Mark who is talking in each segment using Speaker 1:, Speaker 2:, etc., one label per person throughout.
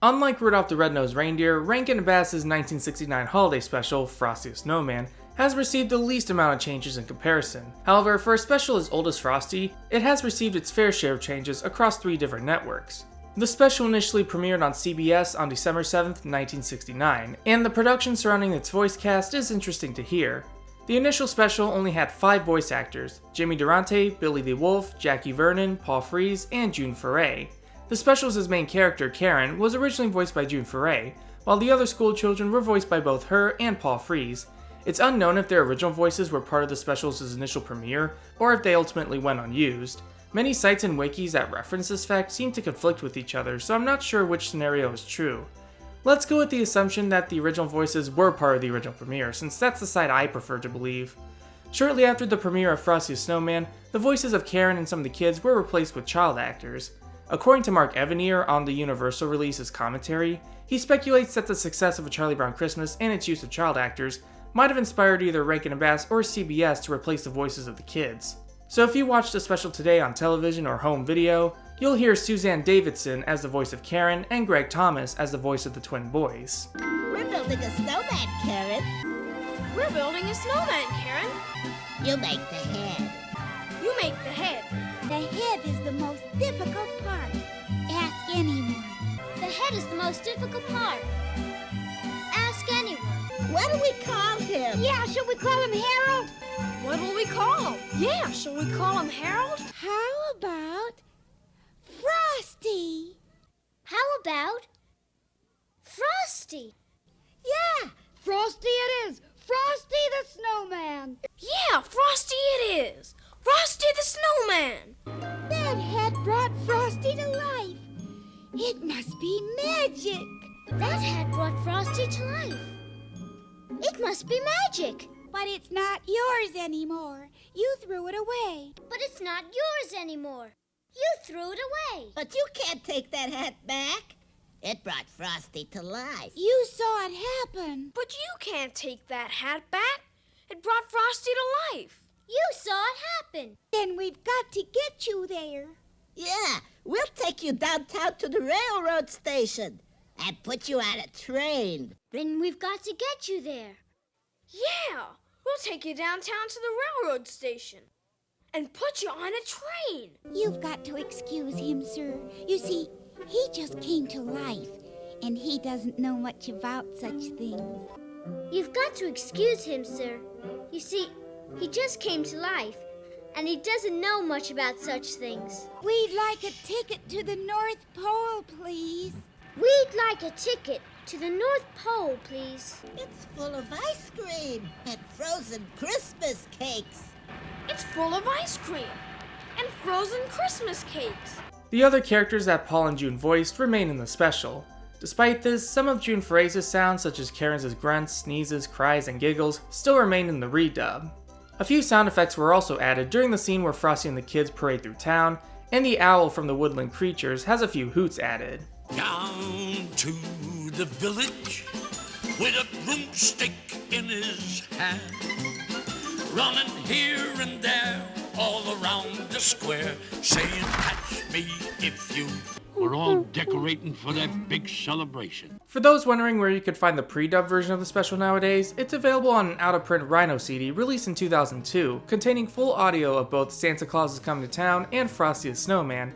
Speaker 1: Unlike Rudolph the Red-Nosed Reindeer, Rankin and Bass's 1969 holiday special, Frosty the Snowman, has received the least amount of changes in comparison. However, for a special as old as Frosty, it has received its fair share of changes across 3 different networks. The special initially premiered on CBS on December 7th, 1969, and the production surrounding its voice cast is interesting to hear. The initial special only had 5 voice actors: Jimmy Durante, Billy the Wolf, Jackie Vernon, Paul Frees, and June Foray. The special's main character, Karen, was originally voiced by June Foray, while the other school children were voiced by both her and Paul Frees. It's unknown if their original voices were part of the special's initial premiere, or if they ultimately went unused. Many sites and wikis that reference this fact seem to conflict with each other, so I'm not sure which scenario is true. Let's go with the assumption that the original voices were part of the original premiere, since that's the side I prefer to believe. Shortly after the premiere of Frosty the Snowman, the voices of Karen and some of the kids were replaced with child actors. According to Mark Evanier on the Universal release's commentary, he speculates that the success of A Charlie Brown Christmas and its use of child actors might have inspired either Rankin and Bass or CBS to replace the voices of the kids. So if you watched the special today on television or home video, you'll hear Suzanne Davidson as the voice of Karen and Greg Thomas as the voice of the twin boys.
Speaker 2: We're building a snowman, Karen.
Speaker 3: We're building a snowman, Karen.
Speaker 2: You make the head.
Speaker 3: You make the head.
Speaker 4: The head is the most difficult part. Ask anyone.
Speaker 5: The head is the most difficult part. Ask anyone.
Speaker 2: What do we call him?
Speaker 4: Yeah, should we call him Harold?
Speaker 3: What will we call him? Yeah, shall we call him Harold?
Speaker 4: How about Frosty?
Speaker 5: How about Frosty?
Speaker 4: Yeah, Frosty it is. Frosty the Snowman.
Speaker 3: Yeah, Frosty it is. Frosty the Snowman.
Speaker 4: That hat brought Frosty to life. It must be magic.
Speaker 5: That hat brought Frosty to life. It must be magic.
Speaker 4: But it's not yours anymore. You threw it away.
Speaker 5: But it's not yours anymore. You threw it away.
Speaker 2: But you can't take that hat back. It brought Frosty to life.
Speaker 4: You saw it happen.
Speaker 3: But you can't take that hat back. It brought Frosty to life.
Speaker 5: You saw it happen.
Speaker 4: Then we've got to get you there.
Speaker 2: Yeah, we'll take you downtown to the railroad station and put you on a train.
Speaker 5: Then we've got to get you there.
Speaker 3: Yeah, we'll take you downtown to the railroad station and put you on a train.
Speaker 4: You've got to excuse him, sir. You see, he just came to life, and he doesn't know much about such things.
Speaker 5: You've got to excuse him, sir. You see, he just came to life, and he doesn't know much about such things.
Speaker 4: We'd like a ticket to the North Pole, please.
Speaker 5: We'd like a ticket to the North Pole, please.
Speaker 2: It's full of ice cream and frozen Christmas cakes.
Speaker 3: It's full of ice cream and frozen Christmas cakes.
Speaker 1: The other characters that Paul and June voiced remain in the special. Despite this, some of June Foray's sounds, such as Karen's grunts, sneezes, cries, and giggles, still remain in the redub. A few sound effects were also added during the scene where Frosty and the kids parade through town, and the owl from the Woodland Creatures has a few hoots added.
Speaker 6: Down to the village with a broomstick in his hand, running here and there all around the square, saying, "Catch me if you..."
Speaker 7: We're all decorating for that big celebration.
Speaker 1: For those wondering where you could find the pre-dub version of the special nowadays, it's available on an out-of-print Rhino CD released in 2002, containing full audio of both Santa Claus is Coming to Town and Frosty the Snowman.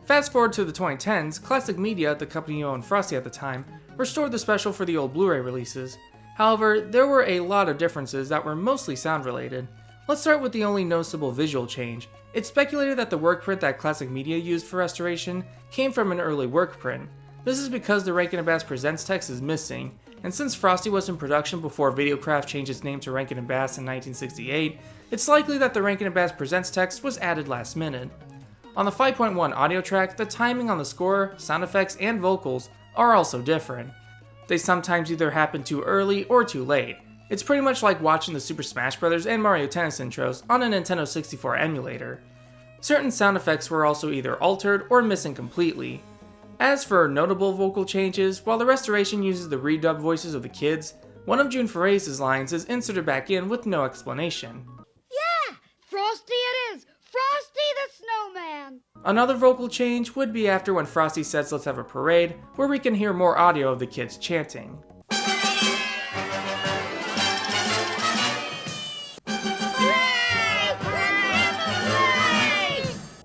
Speaker 1: Fast forward to the 2010s, Classic Media, the company who owned Frosty at the time, restored the special for the old Blu-ray releases. However, there were a lot of differences that were mostly sound-related. Let's start with the only noticeable visual change. It's speculated that the work print that Classic Media used for restoration came from an early work print. This is because the Rankin and Bass Presents text is missing, and since Frosty was in production before Videocraft changed its name to Rankin and Bass in 1968, it's likely that the Rankin and Bass Presents text was added last minute. On the 5.1 audio track, the timing on the score, sound effects, and vocals are also different. They sometimes either happen too early or too late. It's pretty much like watching the Super Smash Bros. And Mario Tennis intros on a Nintendo 64 emulator. Certain sound effects were also either altered or missing completely. As for notable vocal changes, while the restoration uses the redubbed voices of the kids, one of June Foray's lines is inserted back in with no explanation.
Speaker 4: Yeah, Frosty it is. Frosty the Snowman.
Speaker 5: around.
Speaker 1: Another vocal change would be after when Frosty says let's have a parade, where we can hear more audio of the kids chanting.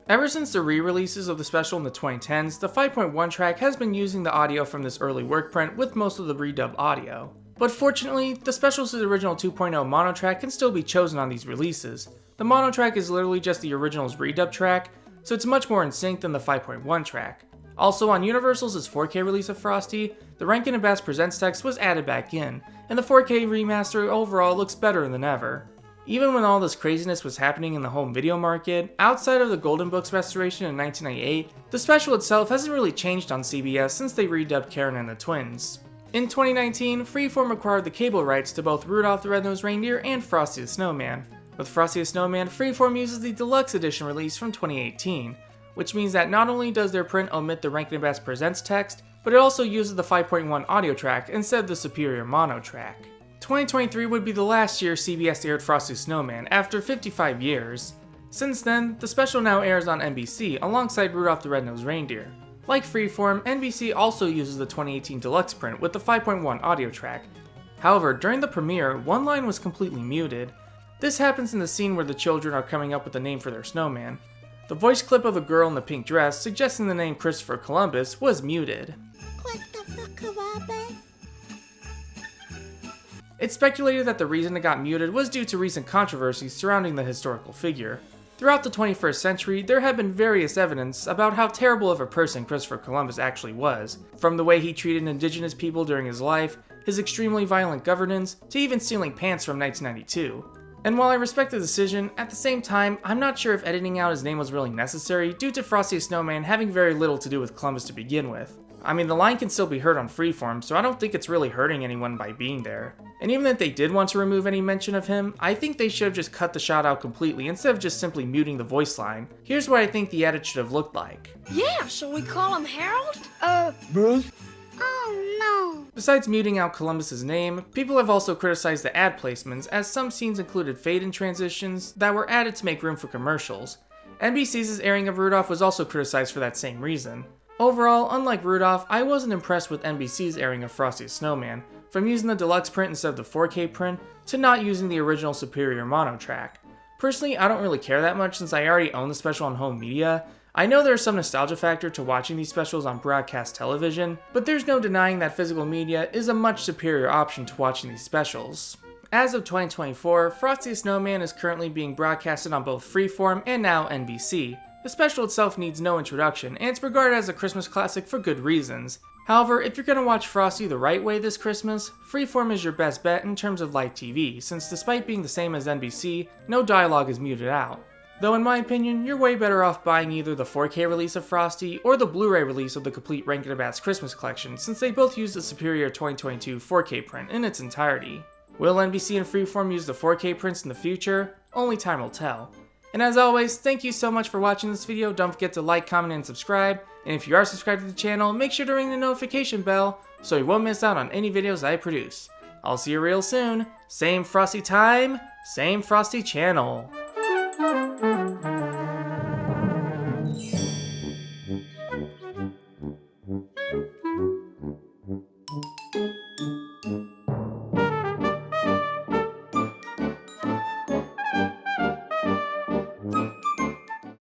Speaker 1: Ever since the re-releases of the special in the 2010s, the 5.1 track has been using the audio from this early work print with most of the redubbed audio. But fortunately, the special's original 2.0 mono track can still be chosen on these releases. The mono track is literally just the original's redub track, so it's much more in sync than the 5.1 track. Also, on Universal's 4K release of Frosty, the Rankin and Bass Presents text was added back in, and the 4K remaster overall looks better than ever. Even when all this craziness was happening in the home video market, outside of the Golden Books restoration in 1998, the special itself hasn't really changed on CBS since they redubbed Karen and the Twins. In 2019, Freeform acquired the cable rights to both Rudolph the Red-Nosed Reindeer and Frosty the Snowman. With Frosty the Snowman, Freeform uses the deluxe edition release from 2018, which means that not only does their print omit the Rankin and Bass Presents text, but it also uses the 5.1 audio track instead of the superior mono track. 2023 would be the last year CBS aired Frosty the Snowman after 55 years. Since then, the special now airs on NBC alongside Rudolph the Red-Nosed Reindeer. Like Freeform, NBC also uses the 2018 deluxe print with the 5.1 audio track. However, during the premiere, one line was completely muted. This happens in the scene where the children are coming up with a name for their snowman. The voice clip of a girl in the pink dress suggesting the name Christopher Columbus was muted. It's speculated that the reason it got muted was due to recent controversies surrounding the historical figure. Throughout the 21st century, there have been various evidence about how terrible of a person Christopher Columbus actually was, from the way he treated indigenous people during his life, his extremely violent governance, to even stealing pants from 1992. And while I respect the decision, at the same time, I'm not sure if editing out his name was really necessary due to Frosty the Snowman having very little to do with Columbus to begin with. I mean, the line can still be heard on Freeform, so I don't think it's really hurting anyone by being there. And even if they did want to remove any mention of him, I think they should have just cut the shot out completely instead of just simply muting the voice line. Here's what I think the edit should have looked like.
Speaker 3: Yeah, shall we call him Harold?
Speaker 7: Bruce?
Speaker 5: Oh no.
Speaker 1: Besides muting out Columbus's name, people have also criticized the ad placements as some scenes included fade-in transitions that were added to make room for commercials. NBC's airing of Rudolph was also criticized for that same reason. Overall, unlike Rudolph, I wasn't impressed with NBC's airing of Frosty the Snowman, from using the deluxe print instead of the 4K print, to not using the original superior mono track. Personally, I don't really care that much since I already own the special on home media. I know there's some nostalgia factor to watching these specials on broadcast television, but there's no denying that physical media is a much superior option to watching these specials. As of 2024, Frosty the Snowman is currently being broadcasted on both Freeform and now NBC. The special itself needs no introduction, and it's regarded as a Christmas classic for good reasons. However, if you're going to watch Frosty the right way this Christmas, Freeform is your best bet in terms of live TV, since despite being the same as NBC, no dialogue is muted out. Though in my opinion, you're way better off buying either the 4K release of Frosty or the Blu-ray release of the complete Rankin and Bass Christmas collection, since they both use the superior 2022 4K print in its entirety. Will NBC and Freeform use the 4K prints in the future? Only time will tell. And as always, thank you so much for watching this video. Don't forget to like, comment, and subscribe. And if you are subscribed to the channel, make sure to ring the notification bell so you won't miss out on any videos I produce. I'll see you real soon. Same Frosty time, same Frosty channel.